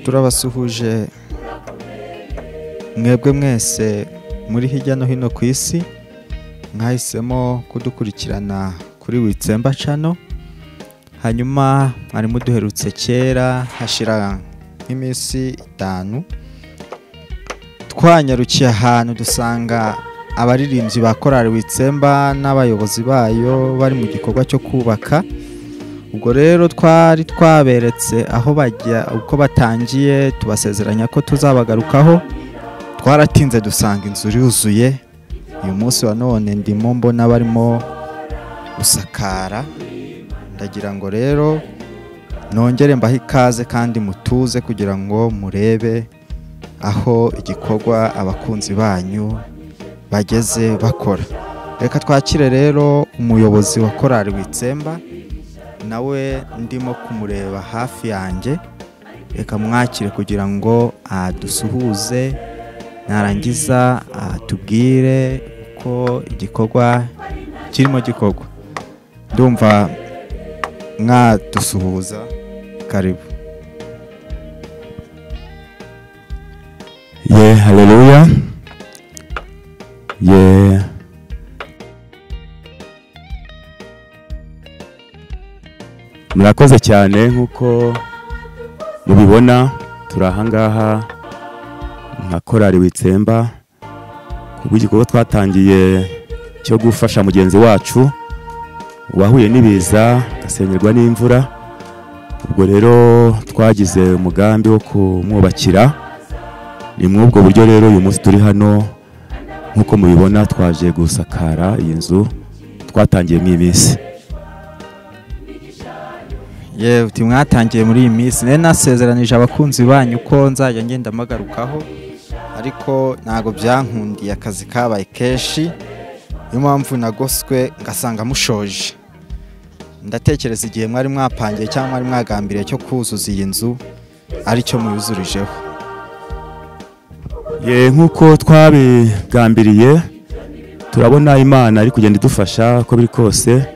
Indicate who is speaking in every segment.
Speaker 1: turabasuhuje mwebwe mwese muri hirya no hino ku isi mwahisemo kudukurikirana kuri Witsemba Channel. Hanyuma mwari muduherutse kera hashira nk'iminsi 5 twanyarukiye ahantu dusanga abaririmbyi ba korali Witsemba n'abayobozi bayo bari mu gikorwa cyo kubaka. Ubwo rero twari twaberetse aho bajya uko batangiye, tubasezeranya ko tuzabagarukaho. Twaratinze dusanga inzu yuzuye. Uyu munsi wa none ndimo mbona barimo gusakara. Ndagira ngo rero nongere mbahe ikaze kandi mutuze kugira ngo murebe aho igikorwa abakunzi banyu bageze bakora. Reka twakire rero umuyobozi wa korali Witsemba, nawe ndimo kumureba hafi yanjye. Reka mwakire kugira ngo dusuhuze, narangiza tubwire uko igikorwa kirimo gikorwa. Ndumva mwadusuhuza, karibu.
Speaker 2: Haleluya. Murakoze cyane nkuko mubibona turahangaha nka korali Witsemba kubw'igikorwa twatangiye cyo gufasha mugenzi wacu wahuye n'ibiza gasenyerwa n'imvura. Ubwo rero twagize umugambi wo kumwubakira. Ni mwubwo buryo rero uyu munsi turi hano nkuko mubibona twaje gusakara iyi nzu twatangiye mu iminsi.
Speaker 1: Uti mwatangiye muri iyi minsi. Nene nasezeranije abakunzi banyu ko nzajya ngenda magarukaho, ariko ntago byankundiye, akazi kabaye keshi. Niyo mpamvu nagoswe ngasanga mushoje. Ndatekereza igihe mwari mwapangiye cyangwa mwari mwagambiriye cyo kuzuza iyi nzu ari cyo muyuzurijeho.
Speaker 2: Nkuko twabigambiriye turabona Imana ari kugenda idufasha ko biri kose.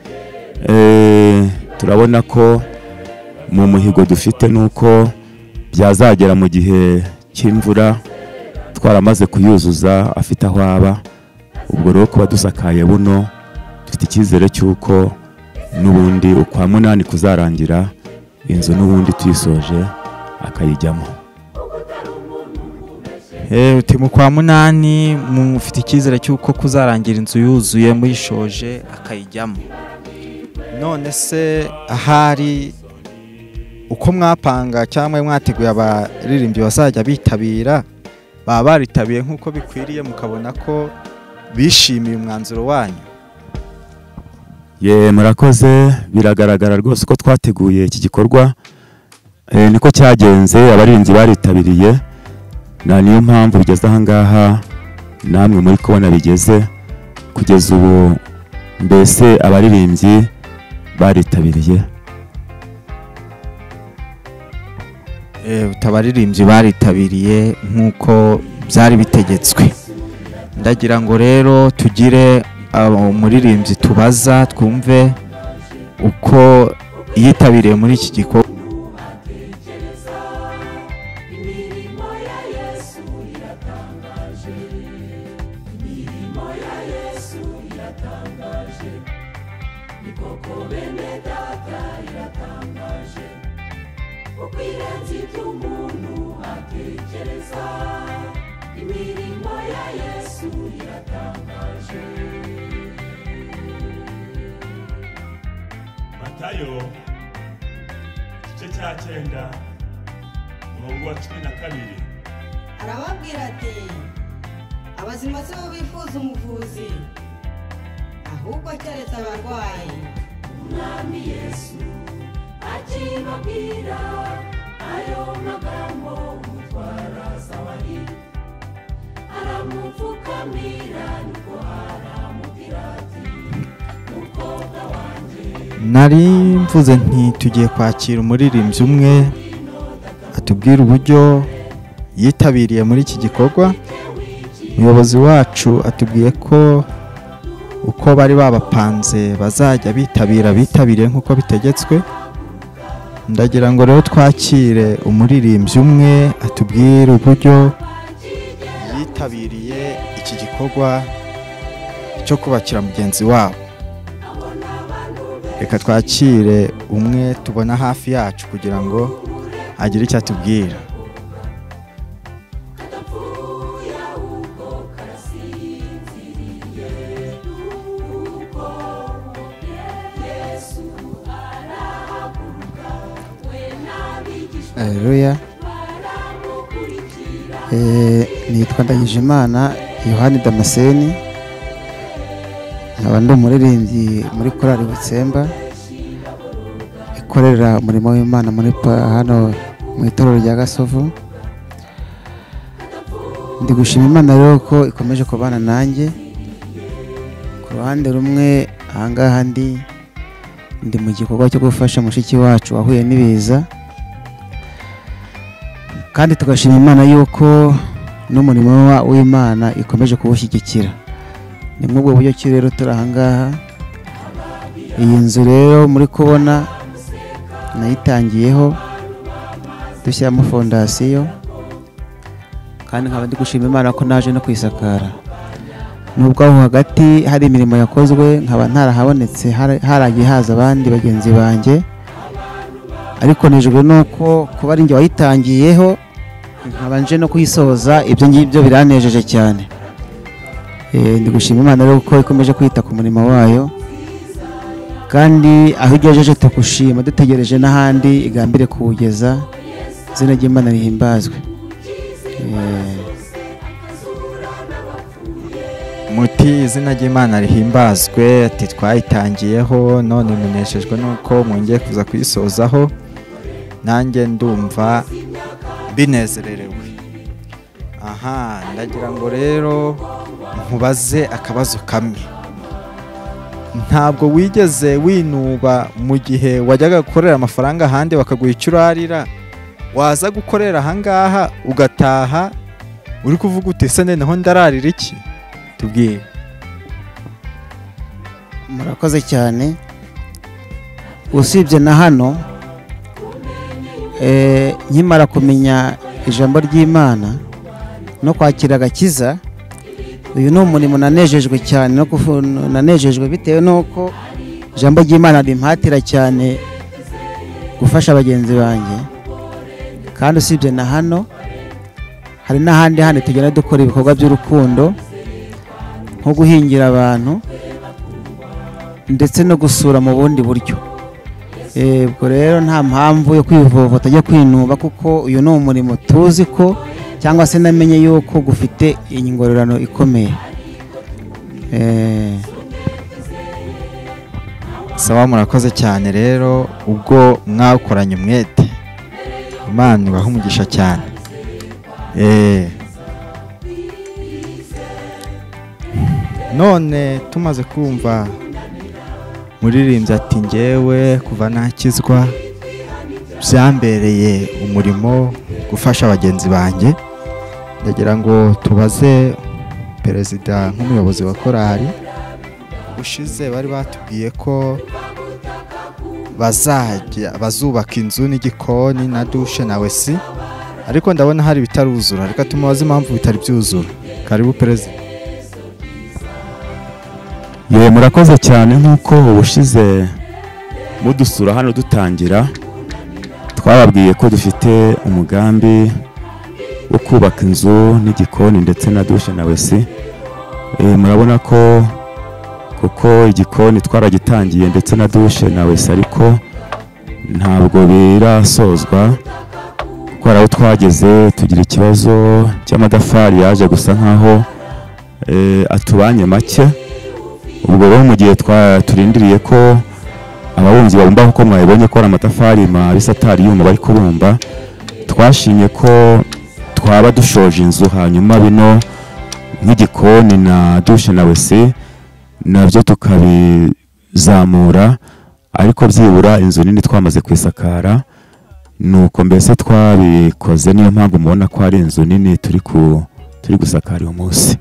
Speaker 2: Turabona ko mu muhigo dufite nuko byazagera mu gihe cy'imvura twaramaze kuyuzuza afite aho aba. Ubwo rero kuba dusakaye buno dufite icyizere cy'uko n'ubundi ukwa munani kuzarangira inzu n'ubundi tuyisoje akayijyamo.
Speaker 1: Uti mu kwa munani mufite icyizere cy'uko kuzarangira inzu yuzuye muyishoje akayijyamo. None se ahari uko mwapanga cyangwa mwateguye abaririmbyi bazajya bitabira, baba baritabiye nk'uko bikwiriye mukabona ko bishimiye umwanzuro wanyu?
Speaker 2: Murakoze, biragaragara rwose ko twateguye iki gikorwa niko cyagenze. Abaririmbyi baritabiriye, na niyo mpamvu bigeze aha ngaha namwe muri kubona bigeze kugeza ubu. Mbese abaririmbyi baritabiriye.
Speaker 1: Abaririmbyi baritabiriye nk'uko byari bitegetswe. Ndagira ngo rero tugire umuririmbyi tubaza twumve uko yitabiriye muri iki gikorwa.
Speaker 3: Matayo igice cya 9
Speaker 2: umurongo wa 12
Speaker 3: arababwira ati abazima si bo bifuza umuvuzi ahubwo keretse abarwayi.
Speaker 4: Umwami Yesu akibabwira ayo magambo umutwara sawari aramupfukamira nuko aramubwira ati mukobwa wanje.
Speaker 1: Nari mvuze nti tugiye kwakira umuririmbyi umwe atubwira uburyo yitabiriye muri iki gikorwa. Umuyobozi wacu atubwiye ko uko bari babapanze bazajya bitabiriye nk'uko bitegetswe. Ndagira ngo rero twakire umuririmbyi umwe atubwire uburyo yitabiriye iki gikorwa cyo kubakira mugenzi wabo. Reka twakire umwe tubona hafi yacu kugira ngo agire icyo atubwira.
Speaker 5: Haleluya. Nitwa Ndagijimana Yohani Damascene, nkaba ndi umuririmbyi muri korali Butsemba ikorera umurimo w'Imana muri hano mu itorero rya Gasovu. Ndi gushima Imana rero ko ikomeje kubana nanjye. Ku ruhande rumwe ahangaha ndi mu gikorwa cyo gufasha mushiki wacu wahuye n'ibiza, kandi tugashima Imana yuko n'umurimo w'Imana ikomeje kuwushyigikira. Ni mw'ubwo buryo ki rero turi ahangaha. Iyi nzu rero muri kubona nayitangiyeho dushyiramo fondasiyo, kandi nkaba ndi gushima Imana ko naje no kwisakara. Nubwo aho hagati hari imirimo yakozwe nkaba ntarahabonetse, haragiye haza abandi bagenzi banjye, ariko nejwe nuko kuba ari njye wayitangiyeho nkaba nje no kuyisoza. Ibyo ngibyo biranejeje cyane. Ndi gushima Imana rero ko ikomeje kwita ku murimo wayo, kandi aho igejeje tugushima, dutegereje n'ahandi igambire kuwugeza. Izina ry'Imana rihimbazwe.
Speaker 1: Muti izina ry'Imana rihimbazwe. Ati twayitangiyeho none muneshejwe nuko mwongeye kuza kuyisozaho. Nanjye ndumva binezererewe. Aha, ndagira ngo rero nkubaze akabazo kamwe. Ntabwo wigeze winuba mu gihe wajyaga gukorera amafaranga ahandi bakaguha icyo urarira, waza gukorera ahangaha ugataha uri kuvuga uti ese noneho ndararira iki? Tubwire.
Speaker 5: Murakoze cyane. Usibye na hano nkimara kumenya ijambo ry'Imana no kwakira agakiza, uyu ni umurimo nanejejwe cyane, nanejejwe bitewe n'uko ijambo ry'Imana rimpatira cyane gufasha bagenzi banjye. Kandi usibye na hano hari n'ahandi handi tugenda dukora ibikorwa by'urukundo, nko guhingira abantu ndetse no gusura mu bundi buryo. Ubwo rero nta mpamvu yo kwivovota ajya kwinuba, kuko uyu ni umurimo tuzi ko, cyangwa se namenye yuko gufite ingororano ikomeye.
Speaker 1: Sawa, murakoze cyane rero. Ubwo mwakoranye umwete, Imana ibahe umugisha cyane. None tumaze kumva muririmbyi ati njyewe kuva nakizwa byambereye umurimo gufasha bagenzi banjye, ndagira ngo tubaze perezida nk'umuyobozi wa korali. Ushize bari batubwiye ko bazubaka inzu n'igikoni na dushe na wesi, ariko ndabona hari bitaruzura. Reka tumubaze impamvu bitari byuzura. Karibu perezida.
Speaker 2: Murakoze cyane. Nk'uko ubushize mudusura hano dutangira, twababwiye ko dufite umugambi wo kubaka inzu n'igikoni ndetse na dushe na wesi. Murabona ko kuko igikoni twaragitangiye ndetse na dushe na wesi, ariko ntabwo birasozwa ariko hari aho twageze tugira ikibazo cy'amatafari yaje gusa nkaho atubanye make. ubwo rero mu gihe turindiriye ko ababumbyi babumba kuko mwabonye ko ari amatafari mabisi atari yuma bari kubumba, twashimye ko twaba dushoje inzu hanyuma bino nk'igikoni na dushe na wese nabyo tukabizamura, ariko byibura inzu nini twamaze kwisakara. Nuko mbese twabikoze, niyo mpamvu mubona ko ari inzu nini turi gusakara uyu munsi.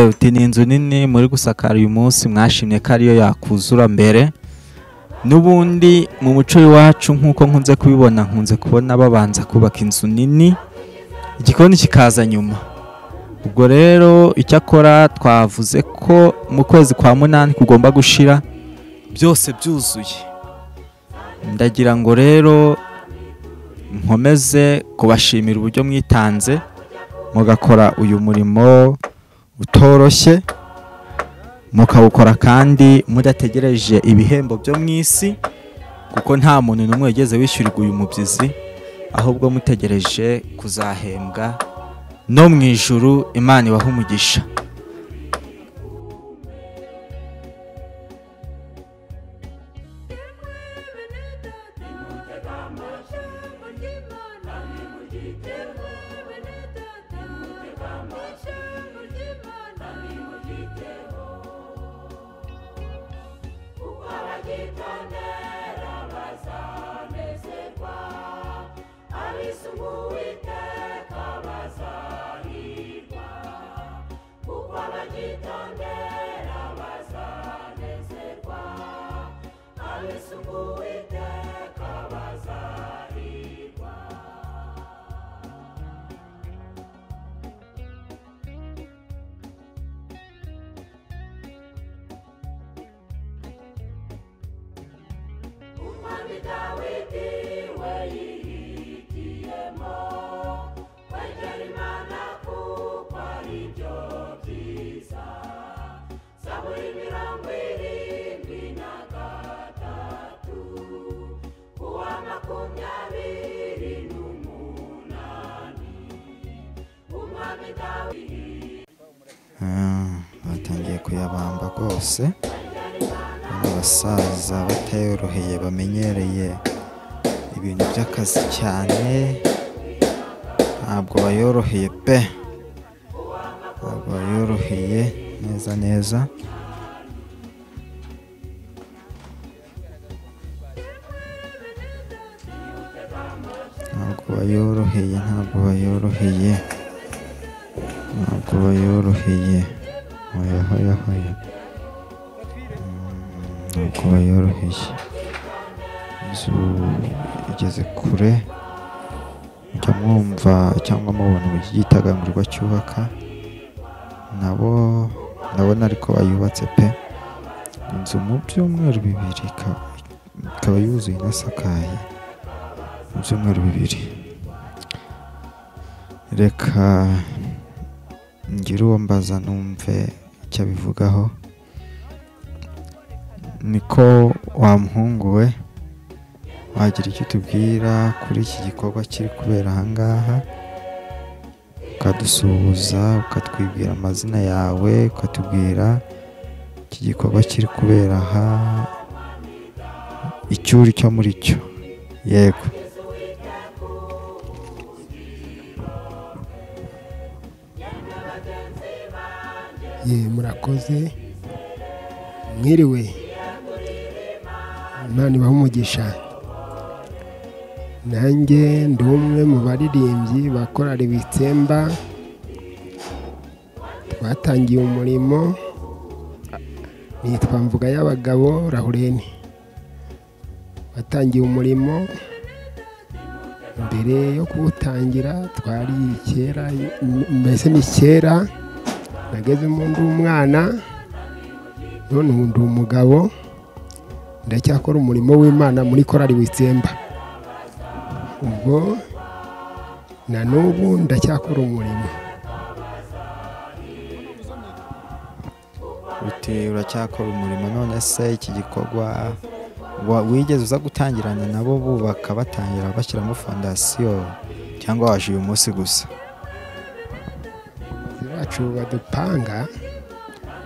Speaker 1: Uti ni inzu nini muri gusakara uyu munsi, mwashimye ko ariyo yakuzura mbere. N'ubundi mu muco w'iwacu nk'uko nkunze kubibona, nkunze kubona babanza kubaka inzu nini, igikoni kikaza nyuma. Ubwo rero icyakora twavuze ko mu kwezi kwa 8 kugomba gushira byose byuzuye. Ndagira ngo rero nkomeze kubashimira uburyo mwitanze mugakora uyu murimo utoroshye, mukawukora kandi mudategereje ibihembo byo mu isi, kuko nta muntu n'umwe yigeze wishyurirwa uyu mubyizi, ahubwo mutegereje kuzahembwa no mu ijuru. Imana ibahe umugisha. Batangiye kuyabamba rwose, abasaza batayoroheye bamenyereye ibintu by'akazi cyane, ntabwo bayoroheye pe, ntabwo bayoroheye neza neza. Ntabwo bayoroheye ntabwo bayoroheye ntabwo bayoroheye. Inzu igeze kure, mujya mwumva cyangwa mubona uburyo igitagangurirwa cyubaka, nabona ariko bayubatse pe. Inzu mu byumweru 2 ikaba yuzuye inasakaye mu byumweru 2. Reka ngire uwo mbaza numve icyo abivugaho. Niko wa muhungu we, wagira icyo tubwira kuri iki gikorwa kiri kubera ahangaha, ukadusuhuza, ukatwibwira amazina yawe, ukatubwira iki gikorwa kiri kubera aha icyo uri cyo muri cyo. Yego.
Speaker 6: Murakoze, mwiriwe, Imana ibahe umugisha. Nanjye ndi umwe mu baririmbyi ba korali Witsemba, twatangiye umurimo, nitwa Mvuga y'Abagabo Rahureni. Watangiye umurimo, mbere yo kuwutangira twari kera, mbese ni kera nagezemo ndi umwana, none ubu ndi umugabo, ndacyakora umurimo w'Imana muri korali Witsemba. Ubwo na n'ubu ndacyakora umurimo.
Speaker 1: Uti uracyakora umurimo, none se iki gikorwa wigeze uza gutangirana nabo bubaka batangira bashyiramo fondasiyo cyangwa waje uyu munsi gusa?
Speaker 6: bacu badupanga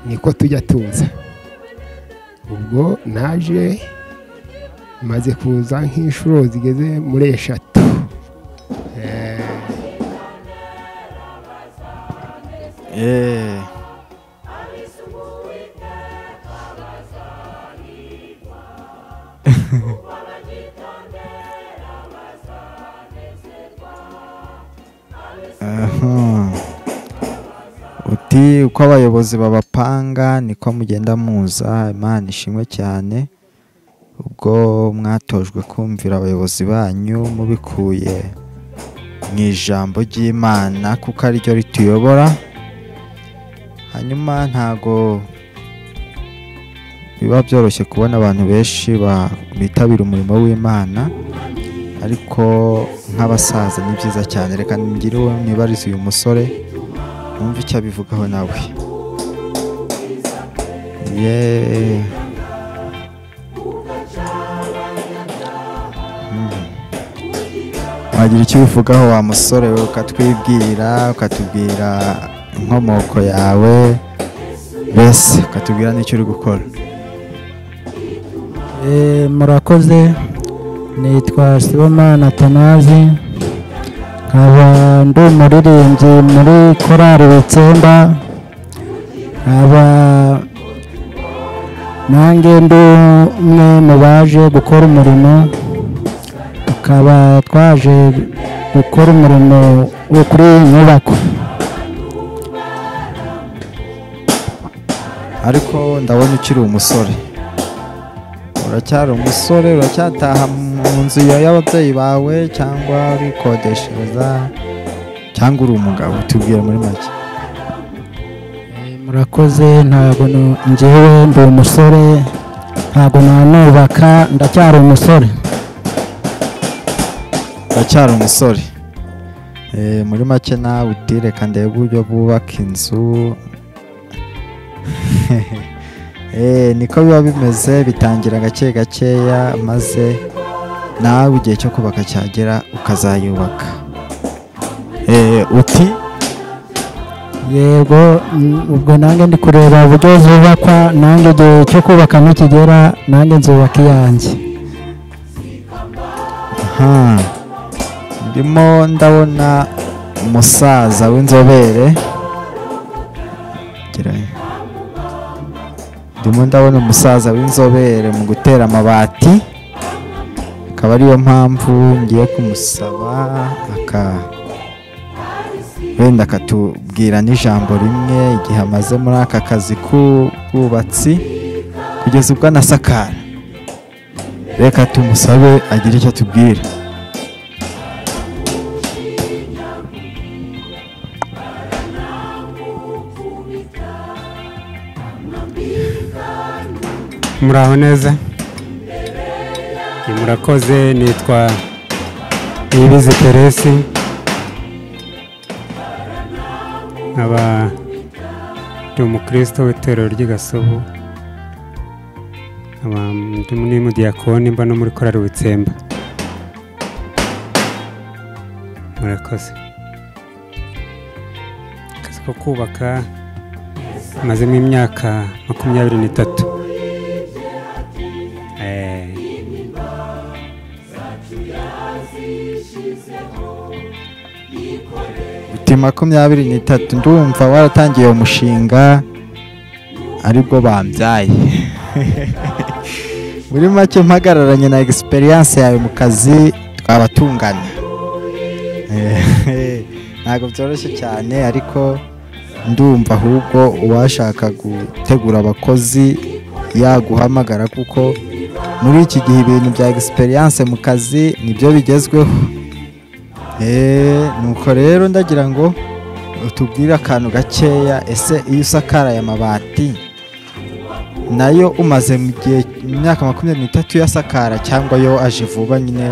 Speaker 6: niko tujya tuza. Ubwo naje maze kuza nk'inshuro zigeze muri 3.
Speaker 1: Uti uko abayobozi babapanga niko mugenda muza. Imana ishimwe cyane ubwo mwatojwe kumvira abayobozi banyu mubikuye mu ijambo ry'Imana kuko ari ryo rituyobora. Hanyuma ntago biba byoroshye kubona abantu benshi bitabira umurimo w'Imana, ariko nk'abasaza ni byiza cyane. Reka ngire uwo mwibarize uyu musore numva icyo abivugaho nawe. Wagira icyo ubivugaho wa musore we, ukatubwira inkomoko yawe, mbese ukatubwira n'icyo uri gukora.
Speaker 7: Murakoze, nitwa Sibomana Atanazi, nkaba ndi umuririmbyi muri korali Witsemba, nkaba nanjye ndi umwe mu baje gukora umurimo, tukaba twaje gukora umurimo wo kuri iyi nyubako.
Speaker 1: Ariko ndabona ukiri umusore, uracyari umusore, uracyataha mu nzu y'ababyeyi bawe cyangwa urikodeshereza cyangwa uri umugabo? tubwire muri make.
Speaker 7: Murakoze, ntabwo njyewe ndi umusore, ntabwo nanubaka, ndacyari umusore.
Speaker 1: Uracyari umusore. Muri make nawe uti reka ndebe uburyo bubaka inzu. Niko biba bimeze, bitangira gake gakeya maze nawe igihe cyo kubaka cyagera ukazayubaka. Uti
Speaker 7: yego, ubwo nanjye ndi kureba uburyo zubakwa, nanjye igihe cyo kubaka nikigera nanjye nzubaka iyanjye.
Speaker 1: ndimo ndabona umusaza w'inzobere, mu gutera amabati, akaba ariyo mpamvu ngiye kumusaba wenda akatubwira n'ijambo rimwe igihe amaze muri aka kazi k'ubwubatsi kugeza ubwo anasakara. Reka tumusabe agire icyo atubwira.
Speaker 8: Muraho neza, murakoze. Nitwa Niyibizi Teresi, nkaba ndi umukristo w'itorero ry'i Gasobo, nkaba ndi n'umudiyakoni, mba no muri korali Witsemba. Murakoze. Akazi ko kubaka mazemo imyaka 23.
Speaker 1: Uti 23, ndumva waratangiye umushinga aribwo bambyaye. Muri make mpagararanye na experience yawe mu kazi twaba tungana. Ntabwo byoroshye cyane, ariko ndumva ahubwo uwashaka gutegura abakozi yaguhamagara, kuko muri iki gihe ibintu bya experience mu kazi nibyo bigezweho. Nuko rero ndagira ngo utubwire akantu gakeya. Ese iyo usakara aya mabati nayo umaze mu gihe imyaka 23 yasakara, cyangwa yo aje vuba nyine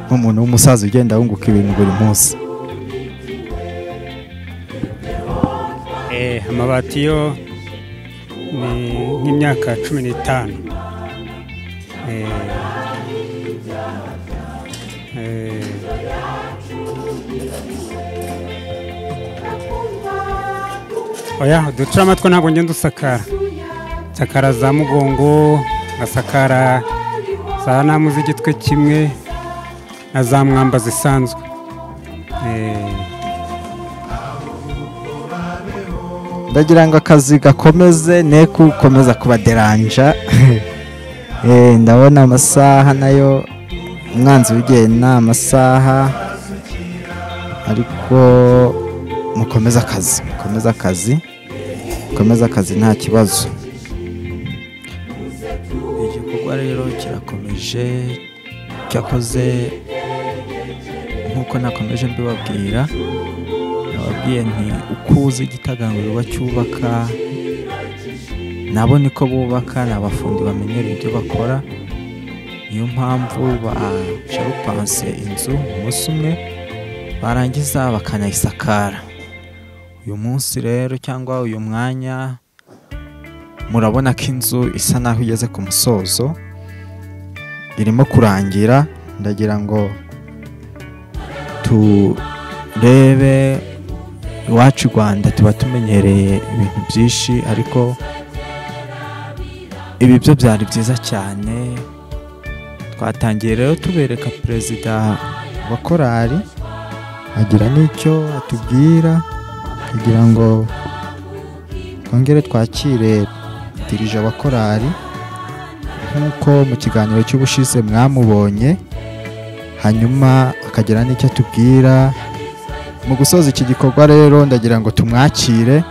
Speaker 1: nk'umuntu w'umusaza ugenda wunguka ibintu buri munsi?
Speaker 8: Amabati yo ni nk'imyaka 15. oya uducurama two ntabwo ngenda usakara nsakara za mugongo ngasakara za namu z'igitwe kimwe na za mwamba zisanzwe.
Speaker 1: ndagira ngo akazi gakomeze ne gukomeza kubaderanja. Ndabona amasaha nayo umwanzi w'igena amasaha, ariko mukomeza akazi nta kibazo. Igikorwa rero kirakomeje, cyakoze nk'uko nakomeje mbibabwira, nababwiye nti uko uzi igitagangurirwa cyubaka nabo niko bubaka, ni abafundi bamenyera ibyo bakora. Niyo mpamvu basharupanse inzu umunsi umwe barangiza bakanayisakara. Uyu munsi rero cyangwa uyu mwanya murabona ko inzu isa naho igeze ku musozo, irimo kurangira. Ndagira ngo turebe iwacu i Rwanda tuba tumenyereye ibintu byinshi, ariko ibi byo byari byiza cyane. Twatangiye rero tubereka perezida wa korali agira n'icyo atubwira, kugira ngo twongere twakire dirija wa korali nk'uko mu kiganiro cy'ubushize mwamubonye, hanyuma akagira n'icyo atubwira. Mu gusoza iki gikorwa rero ndagira ngo tumwakire,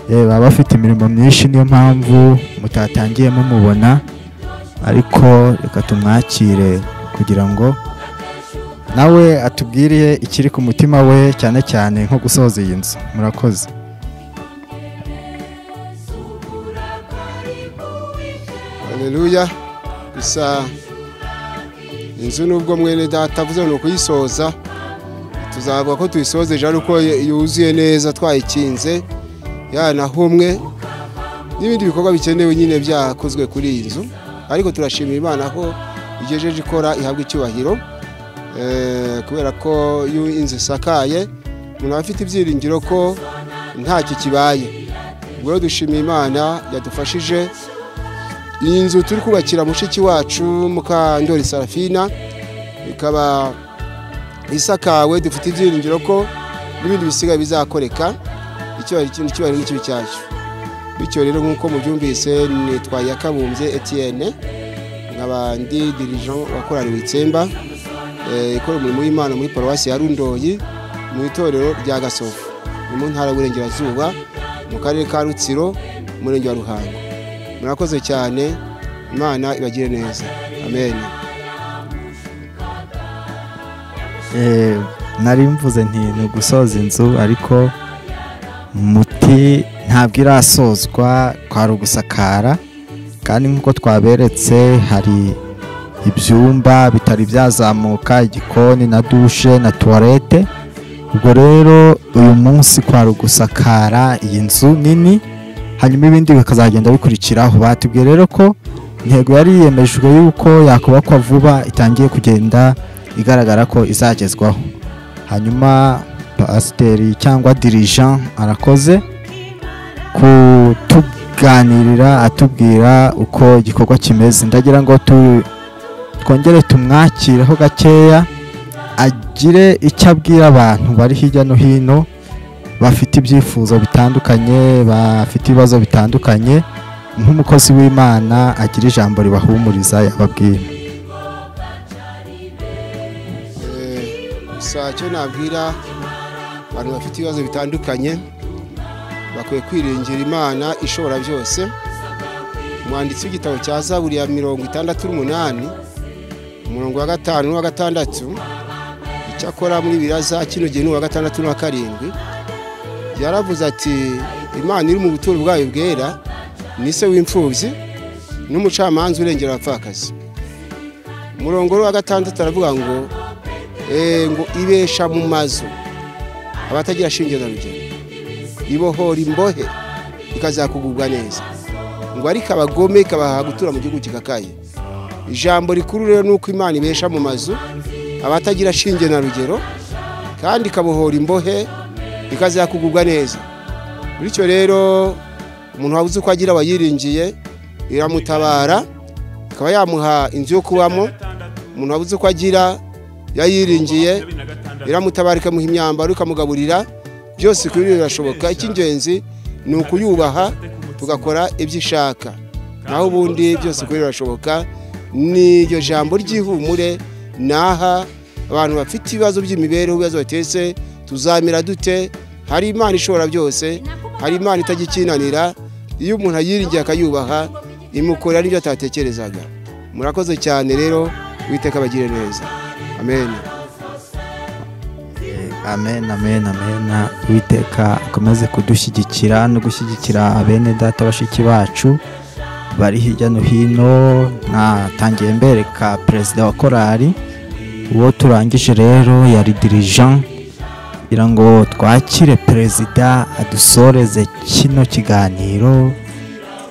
Speaker 1: baba bafite imirimo myinshi niyo mpamvu mutatangiye mumubona, ariko reka tumwakire kugira ngo nawe atubwire ikiri ku mutima we, cyane cyane nko gusoza iyi nzu. Murakoze.
Speaker 6: Haleluya. Gusa inzu nubwo mwene data avuze no kuyisoza, tuzavuga ko tuyisozeje ariko yuzuye neza, twayikinze yanahumwe n'ibindi bikorwa bikenewe nyine byakozwe kuri iyi nzu. Ariko turashimira Imana ko igejeje ikora ihabwa icyubahiro, kubera ko iyo inzu isakaye umuntu aba afite ibyiringiro ko ntacyo kibaye. Ubwo dushimira Imana yadufashije. Iyi nzu turi kubakira mushiki wacu Mukandori Sarafina, ikaba isakawe, dufite ibyiringiro ko n'ibindi bisigaye bizakoreka. Icyubahiro n'ikibi cyacu. Bityo rero nk'uko mubyumvise, nitwa Yakabumbye Etienne, nk'abandi dirigeant wa korali Witsemba, ikora umurimo w'Imana muri paruwasi ya Rundoyi, mu itorero rya Gasofu, mu ntara y'Uburengerazuba, mu karere ka Rutsiro, umurenge wa Ruhango. Murakoze cyane, Imana ibagire neza. Amen.
Speaker 1: Nari mvuze nti ni gusoza inzu, ariko muti ntabwo irasozwa, kwari ugusakara. Kandi nk'uko twaberetse hari ibyumba bitari byazamuka, igikoni na dushe na tuwarete. Ubwo rero uyu munsi kwari ugusakara iyi nzu nini, hanyuma ibindi bikazagenda bikurikiraho. Batubwiye rero ko intego yari yiyemejwe yuko yakubakwa vuba, itangiye kugenda igaragara ko izagezwaho. Hanyuma pasiteri cyangwa dirigeant arakoze kutuganirira, atubwira uko igikorwa kimeze. Ndagira ngo twongere tumwakireho gakeya, agire icyo abwira abantu bari hirya no hino bafite ibyifuzo bitandukanye, bafite ibibazo bitandukanye. Nk'umukozi w'Imana agira ijambo ribahumuriza yababwira.
Speaker 6: Icyo nabwira abantu bafite ibibazo bitandukanye, bakwiye kwiringira Imana ishobora byose. Umwanditsi w'igitabo cya Zaburi ya 68 umurongo wa 5 n'uwa 6, icyakora muri biraza kino gihe n'uwa 6 n'uwa 7, yaravuze ati Imana iri mu buturo bwayo bwera, ni se w'imfubyi n'umucamanza urengera abapfakazi. Umurongo wa 6 aravuga ngo ibesha mu mazu abatagira shinge na rugero, ibohora imbohe ikazakugubwa neza, ngo ariko abagome ikabaha gutura mu gihugu kikakaye.
Speaker 9: ijambo rikuru rero ni uko Imana ibesha mu mazu abatagira shinge na rugero kandi ikabohora imbohe ikazakugubwa neza. Bityo rero umuntu wabuze uko agira abayiringiye iramutabara ikaba yamuha inzu yo kubamo. Umuntu wabuze uko agira yayiringiye iramutabara ikamuha imyambaro ikamugaburira. Byose kuri birashoboka. Icy'ingenzi ni ukuyubaha tugakora ibyo ishaka, naho ubundi byose kuri birashoboka. Ni iryo jambo ry'ihumure naha abantu bafite ibibazo by'imibereho, ibibazo batese tuzamira dute. Hari Imana ishobora byose, hari Imana itagikinanira. Iyo umuntu ayiringiye akayubaha imukorera n'ibyo atatekerezaga. Murakoze cyane rero, Uwiteka abagire neza. Amen.
Speaker 1: Amen, amen, amen. Uwiteka akomeze kudushyigikira no gushyigikira abene data bashiki bacu bari hirya no hino. Natangiye mbereka perezida wa korali, uwo turangije rero yari dirigent, kugira ngo twakire perezida adusoreze kino kiganiro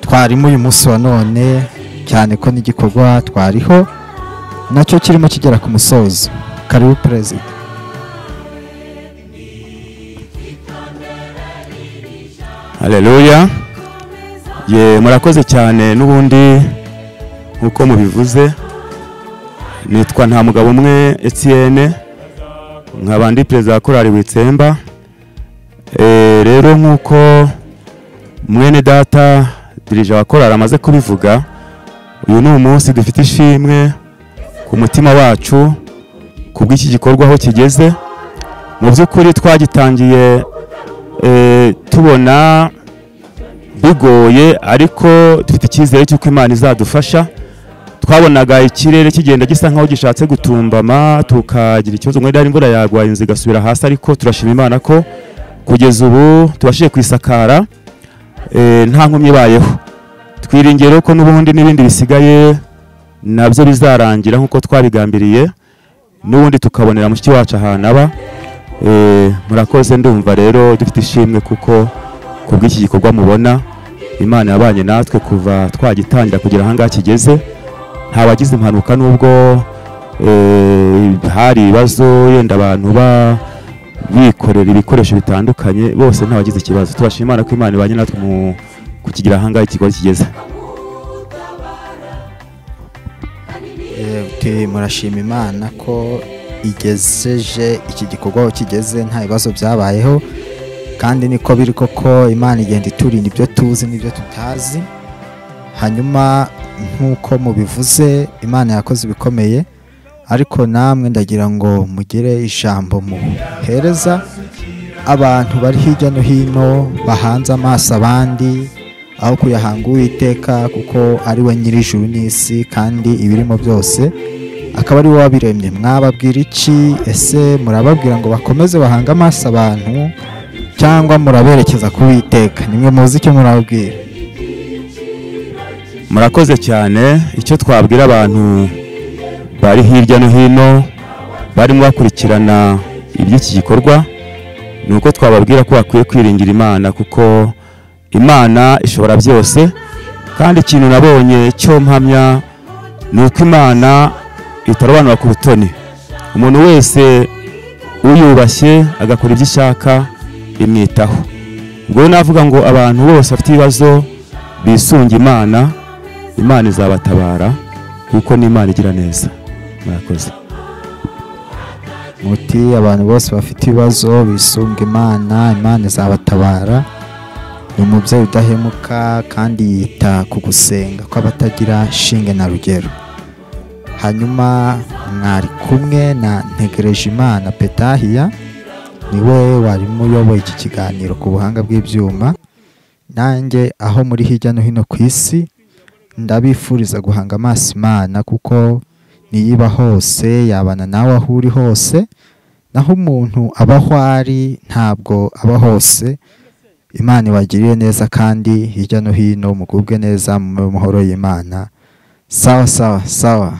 Speaker 1: twarimo uyu munsi wa none, cyane ko n'igikorwa twariho nacyo kirimo kigera ku musozo. Karibu perezida.
Speaker 2: Haleluya. Murakoze cyane. N'ubundi nkuko mubivuze, nitwa nta mugabo umwe Etienne, nkabandi perezida wa korali Witsemba. Rero nkuko mwene data dirija wa korali amaze kubivuga, uyu ni umunsi dufite ishimwe ku mutima wacu kubw'iki gikorwa aho kigeze. Mu by'ukuri twagitangiye tubona bigoye, ariko dufite icyizere cy'uko Imana izadufasha. Twabonaga ikirere kigenda gisa nkaho gishatse gutumbama, tukagira ikibazo mwenda imvura yagwaye inzu igasubira hasi, ariko turashima Imana ko kugeza ubu tubashije kwisakara nta nkomyi bayeho. Twiringire ko n'ubundi n'ibindi bisigaye nabyo bizarangira nkuko twabigambiriye, n'ubundi tukabonera mushiki wacu ahantu aba. Murakoze. Ndumva rero dufite ishimwe kuko kubw'iki gikorwa mubona Imana yabanye natwe kuva twagitangira kugira ahangaha kigeze. Nta wagize impanuka, nubwo hari ibibazo yenda abantu bikorera ibikoresho bitandukanye, bose nta wagize ikibazo. Turashima Imana ko Imana ibanye natwe mu kukigira ahangaha ikikorwa kigeze.
Speaker 1: Murashima Imana ko igejeje iki gikorwa aho kigeze nta bibazo byabayeho, kandi niko biri koko. Imana igenda iturinda ibyo tuzi n'ibyo tutazi. Hanyuma nk'uko mubivuze, Imana yakoze ibikomeye, ariko namwe ndagira ngo mugire ijambo muhereza abantu bari hirya no hino bahanze amaso abandi aho kuyahanga Uwiteka, kuko ari we nyir'ijuru n'isi kandi ibirimo byose akaba ari we wabiremye. Mwababwira iki? Ese murababwira ngo bakomeze bahanga amaso abantu, cyangwa muraberekeza ku Uwiteka? Nimwe muzi icyo murababwira.
Speaker 2: Murakoze cyane. Icyo twabwira abantu bari hirya no hino barimo bakurikirana iby'iki gikorwa ni uko twababwira ko bakwiye kwiringira Imana, kuko Imana ishobora byose. Kandi ikintu nabonye cyo mpamya ni uko Imana itarobanura ku butoni. Umuntu wese uyubashye agakora ibyo ishaka imwitaho. Ubwo navuga ngo abantu bose bafite ibibazo bisunga Imana, Imana izabatabara kuko n'Imana igira neza. Murakoze.
Speaker 1: Muti abantu bose bafite ibibazo bisunga Imana, Imana izabatabara. Ni umubyeyi udahemuka kandi yita ku gusenga kw'abatagira shinge na rugero. Hanyuma mwari kumwe na Ntegerejimana Petahiya, niwe warimo uyoboye iki kiganiro ku buhanga bw'ibyuma. Nanjye aho muri hirya no hino ku isi ndabifuriza guhanga amaso Imana, kuko niyiba hose yabana nawe aho uri hose. Naho umuntu aba aho ari ntabwo aba hose. Imana ibagiriye neza, kandi hirya no hino mugubwe neza mu mahoro y'Imana. Sawa sawa sawa.